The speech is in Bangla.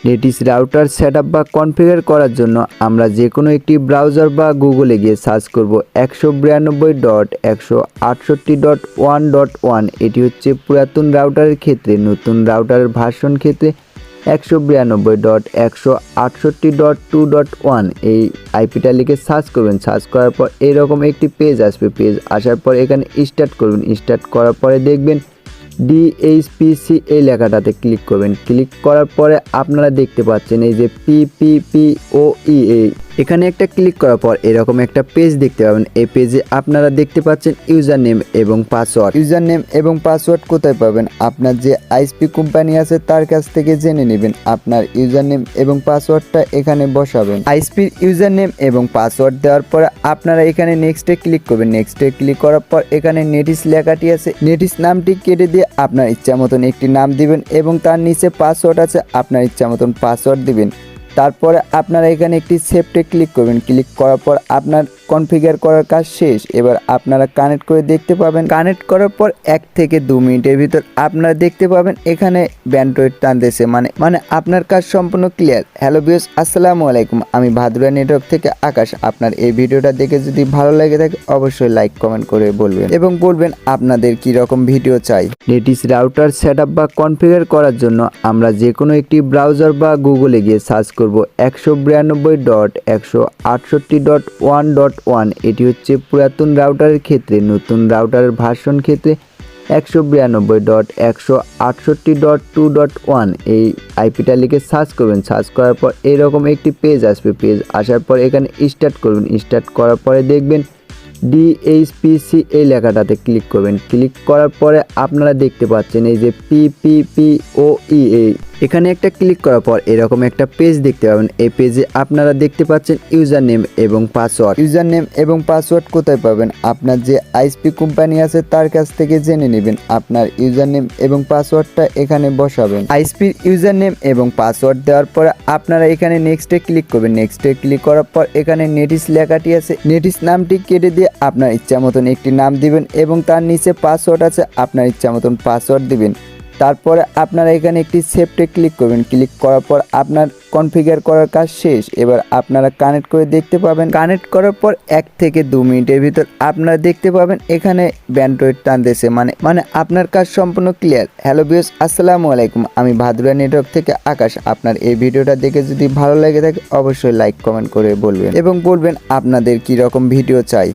নেটিস রাউটার সেটআপ বা কনফিগার করার জন্য আমরা যে কোনো একটি ব্রাউজার বা গুগলে গিয়ে সার্চ করব 192.168.1.1। এটি হচ্ছে পুরাতন রাউটারের ক্ষেত্রে, নতুন রাউটারের ভার্সন ক্ষেত্রে 192.168.2.1 এই আইপিটা লিখে সার্চ করবেন। সার্চ করার পর এরকম একটি পেজ আসবে। পেজ আসার পর এখানে স্টার্ট করবেন। স্টার্ট করার পরে দেখবেন ডিএইচপিসি এই লেখাটাতে ক্লিক করবেন। ক্লিক করার পরে আপনারা দেখতে পাচ্ছেন এই যে পিপিপিওই এখানে একটা ক্লিক করার পর এরকম একটা পেজ দেখতে পাবেন। এই পেজে আপনারা দেখতে পাচ্ছেন ইউজার নেম এবং পাসওয়ার্ড। ইউজার নেম এবং পাসওয়ার্ড কোথায় পাবেন? আপনার যে আইএসপি কোম্পানি আছে তার কাছ থেকে জেনে নেবেন। আপনার ইউজার নেম এবং পাসওয়ার্ডটা এখানে বসাবেন। আইএসপির ইউজার নেম এবং পাসওয়ার্ড দেওয়ার পরে আপনারা এখানে নেক্সটে ক্লিক করবেন। নেক্সটে ক্লিক করার পর এখানে নেটিস লেখাটি আছে, নেটিস নামটি কেটে দিয়ে আপনার ইচ্ছা মতন একটি নাম দিবেন এবং তার নিচে পাসওয়ার্ড আছে, আপনার ইচ্ছা মতন পাসওয়ার্ড দিবেন। তারপরে আপনারা এখানে একটি সেভে ক্লিক করবেন। ক্লিক করার পর আপনার কনফিগার করার কাজ শেষ। এবার আপনারা কানেক্ট করে দেখতে পাবেন। কানেক্ট করার পর 1 থেকে 2 মিনিটের ভিতর আপনারা দেখতে পাবেন এখানে ব্যান্ডউইথ টানতেছে, মানে আপনার কাজ সম্পূর্ণ ক্লিয়ার। হ্যালো ভিউয়ার্স, আসসালামু আলাইকুম। আমি ভাদুরা নেটওয়ার্ক থেকে আকাশ। আপনার এই ভিডিওটা দেখে যদি ভালো লাগে থাকে অবশ্যই লাইক কমেন্ট করে বলবেন এবং বলবেন আপনাদের কি রকম ভিডিও চাই। নেটিস রাউটার সেটআপ বা কনফিগার করার জন্য আমরা যে কোনো একটি ব্রাউজার বা গুগলে গিয়ে সার্চ করব 192.168.1.1। এটি হচ্ছে পুরাতন রাউটারের ক্ষেত্রে, নতুন রাউটারের ভার্সন ক্ষেত্রে 192.168.2.1 এই আইপিটা লিখে সার্চ করবেন। সার্চ করার পর এরকম একটি পেজ আসবে। পেজ আসার পর এখানে স্টার্ট করবেন। স্টার্ট করার পরে দেখবেন ডিএইচপিসি এই লেখাটাতে ক্লিক করবেন। ক্লিক করার পরে আপনারা দেখতে পাচ্ছেন এই যে পিপিপিওই এখানে একটা ক্লিক করার পর এরকম একটা পেজ দেখতে পাবেন। এই পেজে আপনারা দেখতে পাচ্ছেন ইউজার নেম এবং পাসওয়ার্ড। ইউজার নেম এবং পাসওয়ার্ড কোথায় পাবেন? আপনার যে আইএসপি কোম্পানি আছে তার কাছ থেকে জেনে নেবেন। আপনার ইউজার নেম এবং পাসওয়ার্ডটা এখানে বসাবেন। আইএসপির ইউজার নেম এবং পাসওয়ার্ড দেওয়ার পরে আপনারা এখানে নেক্সটে ক্লিক করবেন। নেক্সটে ক্লিক করার পর এখানে নেটিস লেখাটি আছে, নেটিস নামটি কেটে দিয়ে আপনার ইচ্ছা মতন একটি নাম দিবেন এবং তার নিচে পাসওয়ার্ড আছে, আপনার ইচ্ছা মতন পাসওয়ার্ড দিবেন। তারপরে আপনারা এখানে একটি সেভে ক্লিক করবেন। ক্লিক করার পর আপনার কনফিগার করার কাজ শেষ। এবার আপনারা কানেক্ট করে দেখতে পাবেন। কানেক্ট করার পর 1 থেকে 2 মিনিটের ভিতর আপনারা দেখতে পাবেন এখানে ব্যান্ডউইথ টানতেছে, মানে আপনার কাজ সম্পূর্ণ ক্লিয়ার। হ্যালো ভিউয়ার্স, আসসালামু আলাইকুম। আমি ভাদুরা নেটওয়ার্ক থেকে আকাশ। আপনার এই ভিডিওটা দেখে যদি ভালো লাগে থাকে অবশ্যই লাইক কমেন্ট করে বলবেন এবং বলবেন আপনাদের কি রকম ভিডিও চাই।